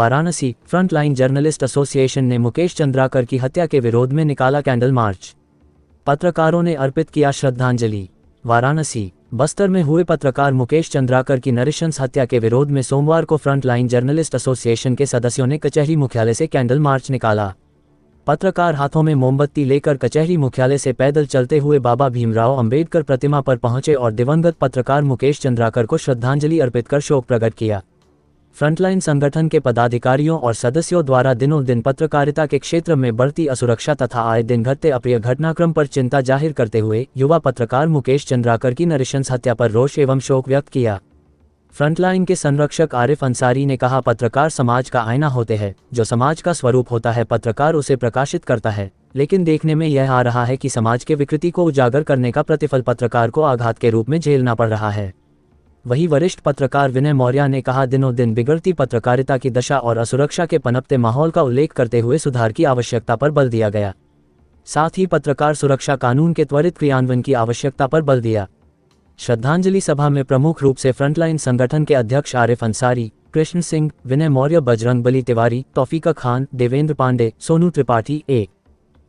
Varanasi, frontline journalist association ने मुकेश चंद्राकर की हत्या के विरोध में निकाला कैंडल मार्च। पत्रकारों ने अर्पित किया श्रद्धांजलि। वाराणसी, बस्तर में हुए पत्रकार मुकेश चंद्राकर की नृशंस हत्या के विरोध में सोमवार को फ्रंटलाइन जर्नलिस्ट एसोसिएशन के सदस्यों ने कचहरी मुख्यालय से कैंडल मार्च निकाला। पत्रकार हाथों में मोमबत्ती लेकर कचहरी मुख्यालय से पैदल चलते हुए बाबा भीमराव अंबेडकर प्रतिमा पर पहुंचे और दिवंगत पत्रकार मुकेश चंद्राकर को श्रद्धांजलि अर्पित कर शोक प्रकट किया। फ्रंटलाइन संगठन के पदाधिकारियों और सदस्यों द्वारा दिनों दिन पत्रकारिता के क्षेत्र में बढ़ती असुरक्षा तथा आए दिन घटते अप्रिय घटनाक्रम पर चिंता जाहिर करते हुए युवा पत्रकार मुकेश चंद्राकर की नृशंस हत्या पर रोष एवं शोक व्यक्त किया। फ्रंटलाइन के संरक्षक आरिफ अंसारी ने कहा, पत्रकार समाज का आईना होते हैं। जो समाज का स्वरूप होता है पत्रकार उसे प्रकाशित करता है, लेकिन देखने में यह आ रहा है कि समाज के विकृति को उजागर करने का प्रतिफल पत्रकार को आघात के रूप में झेलना पड़ रहा है। वहीं वरिष्ठ पत्रकार विनय मौर्य ने कहा, दिनों दिन बिगड़ती पत्रकारिता की दशा और असुरक्षा के पनपते माहौल का उल्लेख करते हुए सुधार की आवश्यकता पर बल दिया गया। साथ ही पत्रकार सुरक्षा कानून के त्वरित क्रियान्वयन की आवश्यकता पर बल दिया। श्रद्धांजलि सभा में प्रमुख रूप से फ्रंटलाइन संगठन के अध्यक्ष आरिफ अंसारी, कृष्ण सिंह, विनय Maurya, Bajrangbali Tiwari, तौफीका Khan, Devendra Pandey, Sonu Tripathi,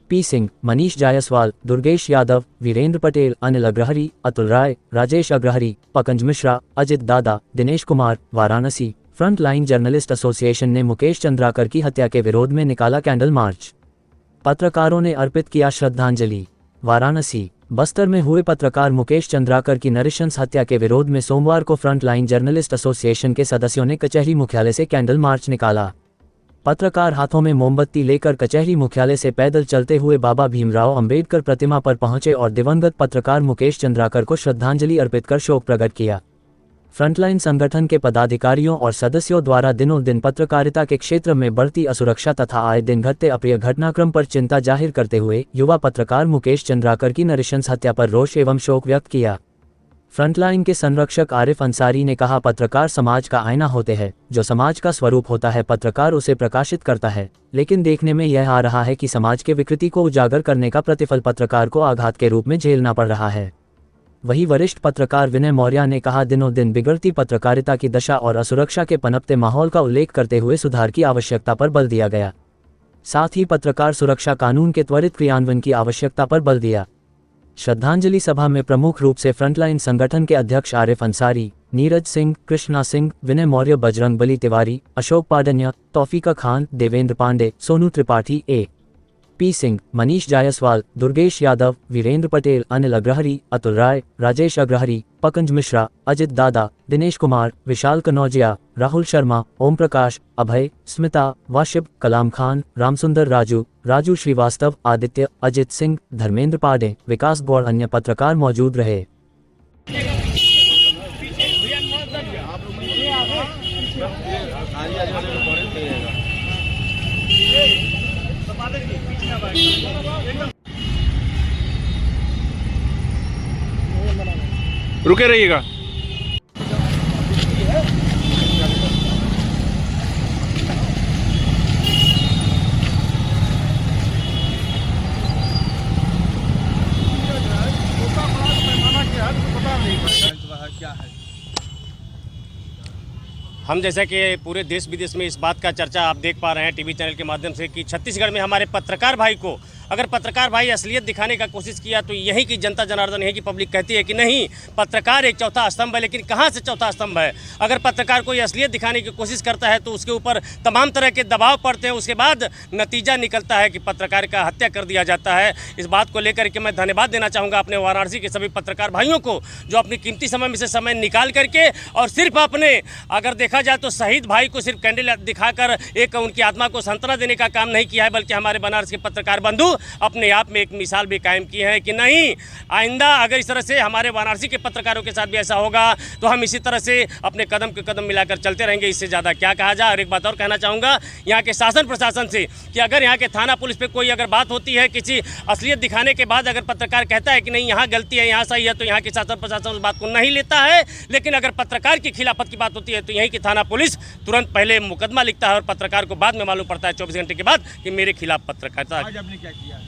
P Singh, Manish Jaiswal, Durgesh Yadav, Virendra Patel, Anil Agrahari, Atul Rai, Rajesh Agrahari, Pankaj Mishra, Ajit Dada, Dinesh Kumar. Varanasi, frontline journalist association ने मुकेश चंद्राकर की हत्या के विरोध में निकाला कैंडल मार्च। पत्रकारों ने अर्पित किया श्रद्धांजलि। वाराणसी, बस्तर में हुए पत्रकार मुकेश चंद्राकर की नृशंस हत्या के विरोध में सोमवार को फ्रंटलाइन जर्नलिस्ट एसोसिएशन के सदस्यों ने कचहरी मुख्यालय से कैंडल मार्च निकाला। पत्रकार हाथों में मोमबत्ती लेकर कचहरी मुख्यालय से पैदल चलते हुए बाबा भीमराव अंबेडकर प्रतिमा पर पहुंचे और दिवंगत पत्रकार मुकेश चंद्राकर को श्रद्धांजलि अर्पित कर शोक प्रकट किया। फ्रंटलाइन संगठन के पदाधिकारियों और सदस्यों द्वारा दिनों दिन पत्रकारिता के क्षेत्र में बढ़ती असुरक्षा तथा आए दिन घटते अप्रिय घटनाक्रम पर चिंता जाहिर करते हुए युवा पत्रकार मुकेश चंद्राकर की नृशंस हत्या पर रोष एवं शोक व्यक्त किया। फ्रंटलाइन के संरक्षक आरिफ अंसारी ने कहा, पत्रकार समाज का आईना होते हैं। जो समाज का स्वरूप होता है पत्रकार उसे प्रकाशित करता है, लेकिन देखने में यह आ रहा है कि समाज के विकृति को उजागर करने का प्रतिफल पत्रकार को आघात के रूप में झेलना पड़ रहा है। वहीं वरिष्ठ पत्रकार विनय मौर्य ने कहा, दिनों दिन बिगड़ती पत्रकारिता की दशा और असुरक्षा के पनपते माहौल का उल्लेख करते हुए सुधार की आवश्यकता पर बल दिया गया। साथ ही पत्रकार सुरक्षा कानून के त्वरित क्रियान्वयन की आवश्यकता पर बल दिया। श्रद्धांजलि सभा में प्रमुख रूप से फ्रंटलाइन संगठन के अध्यक्ष आरिफ अंसारी, नीरज सिंह, कृष्णा सिंह, विनय मौर्य, बजरंगबली तिवारी, अशोक पाडन्या, तौफीका खान, देवेंद्र पांडे, सोनू त्रिपाठी, पी सिंह, मनीष जायसवाल, दुर्गेश यादव, वीरेंद्र पटेल, अनिल अग्रहरी, अतुल राय, राजेश अग्रहरी, पंकज मिश्रा, अजित दादा, दिनेश कुमार, विशाल कनौजिया, राहुल शर्मा, ओम प्रकाश, अभय, स्मिता, वाशिब, कलाम खान, रामसुंदर राजू श्रीवास्तव, आदित्य, अजित सिंह, धर्मेंद्र पांडे, विकास गौड़ अन्य पत्रकार मौजूद रहे। रुके रहिएगा। हम जैसा कि पूरे देश विदेश में इस बात का चर्चा आप देख पा रहे हैं टीवी चैनल के माध्यम से कि छत्तीसगढ़ में हमारे पत्रकार भाई को अगर पत्रकार भाई असलियत दिखाने का कोशिश किया तो यही की जनता जनार्दन, यही की पब्लिक कहती है कि नहीं, पत्रकार एक चौथा स्तंभ है। लेकिन कहाँ से चौथा स्तंभ है? अगर पत्रकार कोई असलियत दिखाने की कोशिश करता है तो उसके ऊपर तमाम तरह के दबाव पड़ते हैं, उसके बाद नतीजा निकलता है कि पत्रकार का हत्या कर दिया जाता है। इस बात को लेकर के मैं धन्यवाद देना चाहूँगा अपने वाराणसी के सभी पत्रकार भाइयों को, जो अपनी कीमती समय में से समय निकाल करके और सिर्फ अपने, अगर देखा जाए तो शहीद भाई को सिर्फ कैंडल दिखाकर एक उनकी आत्मा को सांत्वना देने का काम नहीं किया है, बल्कि हमारे बनारस के पत्रकार बंधु अपने आप में एक मिसाल भी कायम की है कि नहीं, आइंदा अगर इस तरह से हमारे वाराणसी के पत्रकारों के साथ भी ऐसा होगा तो हम इसी तरह से अपने कदम के कदम मिलाकर चलते रहेंगे। इससे ज़्यादा क्या कहा जाए। और एक बात और कहना चाहूँगा यहाँ के शासन प्रशासन से कि अगर यहाँ के थाना पुलिस पे कोई अगर बात होती है, किसी असलियत दिखाने के बाद अगर पत्रकार कहता है कि नहीं यहाँ गलती है, यहाँ सही है, तो यहाँ के शासन प्रशासन उस बात को नहीं लेता है। लेकिन अगर पत्रकार की खिलाफत की बात होती है तो यहीं की थाना पुलिस तुरंत पहले मुकदमा लिखता है और पत्रकार को बाद में मालूम पड़ता है 24 घंटे के बाद कि मेरे खिलाफ पत्रकारिता। आज आपने क्या किया?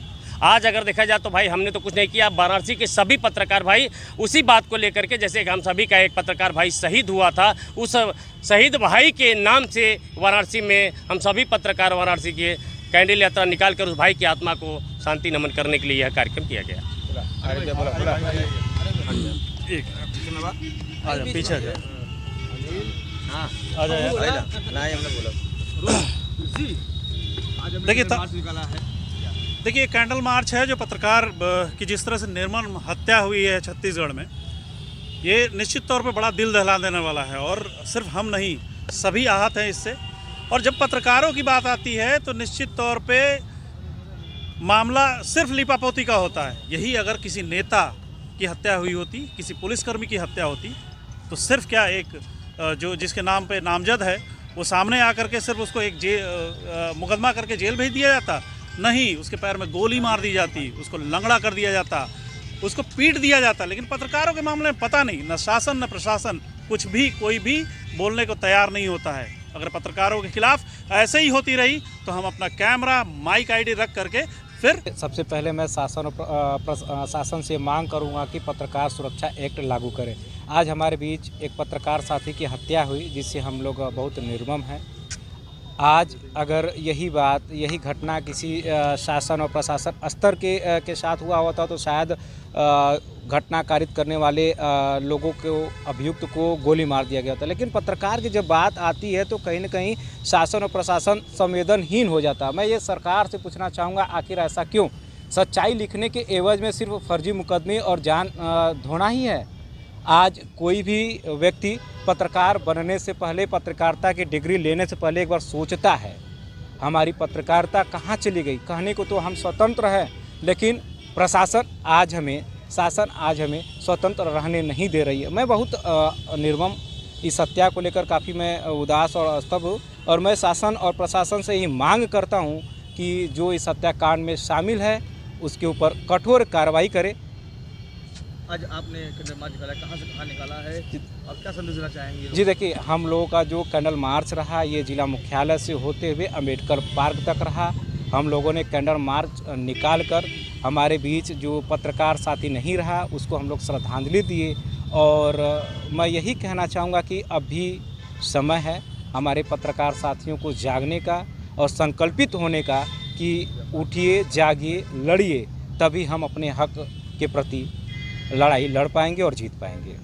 आज अगर देखा जाए तो भाई हमने तो कुछ नहीं किया, वाराणसी के सभी पत्रकार भाई उसी बात को लेकर के, जैसे कि हम सभी का एक पत्रकार भाई शहीद हुआ था, उस शहीद भाई के नाम से वाराणसी में हम सभी पत्रकार वाराणसी के कैंडल यात्रा निकाल कर उस भाई की आत्मा को शांति नमन करने के लिए यह कार्यक्रम किया गया। पीछे देखिए कैंडल मार्च है जो पत्रकार की जिस तरह से निर्मम हत्या हुई है छत्तीसगढ़ में, ये निश्चित तौर पे बड़ा दिल दहला देने वाला है और सिर्फ हम नहीं सभी आहत हैं इससे। और जब पत्रकारों की बात आती है तो निश्चित तौर पे मामला सिर्फ लिपापोती का होता है। यही अगर किसी नेता की हत्या हुई होती, किसी पुलिसकर्मी की हत्या होती, तो सिर्फ क्या एक जो जिसके नाम पे नामजद है वो सामने आकर के सिर्फ उसको एक मुकदमा करके जेल भेज दिया जाता? नहीं, उसके पैर में गोली मार दी जाती, उसको लंगड़ा कर दिया जाता, उसको पीट दिया जाता। लेकिन पत्रकारों के मामले में पता नहीं, न शासन न प्रशासन कुछ भी, कोई भी बोलने को तैयार नहीं होता है। अगर पत्रकारों के खिलाफ ऐसे ही होती रही तो हम अपना कैमरा माइक आईडी रख करके फिर सबसे पहले मैं शासन से मांग करूंगा कि पत्रकार सुरक्षा एक्ट लागू करें। आज हमारे बीच एक पत्रकार साथी की हत्या हुई जिससे हम लोग बहुत निर्मम हैं। आज अगर यही घटना किसी शासन और प्रशासन स्तर के साथ हुआ होता तो शायद घटना कारित करने वाले लोगों को, अभियुक्त को गोली मार दिया गया था। लेकिन पत्रकार की जब बात आती है तो कहीं न कहीं शासन और प्रशासन संवेदनहीन हो जाता है। मैं ये सरकार से पूछना चाहूँगा, आखिर ऐसा क्यों? सच्चाई लिखने के एवज में सिर्फ फर्जी मुकदमे और जान धोना ही है। आज कोई भी व्यक्ति पत्रकार बनने से पहले, पत्रकारिता की डिग्री लेने से पहले एक बार सोचता है हमारी पत्रकारिता कहाँ चली गई। कहने को तो हम स्वतंत्र हैं, लेकिन शासन आज हमें स्वतंत्र रहने नहीं दे रही है। मैं बहुत निर्मम इस हत्या को लेकर काफ़ी मैं उदास और स्तब्ध हूँ और मैं शासन और प्रशासन से ही मांग करता हूँ कि जो इस हत्याकांड में शामिल है उसके ऊपर कठोर कार्रवाई करे। आज आपने कैंडल मार्च निकाला, कहाँ से कहाँ निकाला है और क्या संदेश देना चाहेंगे? जी देखिए, हम लोगों का जो कैंडल मार्च रहा ये जिला मुख्यालय से होते हुए अम्बेडकर पार्क तक रहा। हम लोगों ने कैंडल मार्च निकाल कर हमारे बीच जो पत्रकार साथी नहीं रहा उसको हम लोग श्रद्धांजलि दिए। और मैं यही कहना चाहूँगा कि अभी समय है हमारे पत्रकार साथियों को जागने का और संकल्पित होने का कि उठिए, जागिए, लड़िए, तभी हम अपने हक के प्रति लड़ाई लड़ पाएंगे और जीत पाएंगे।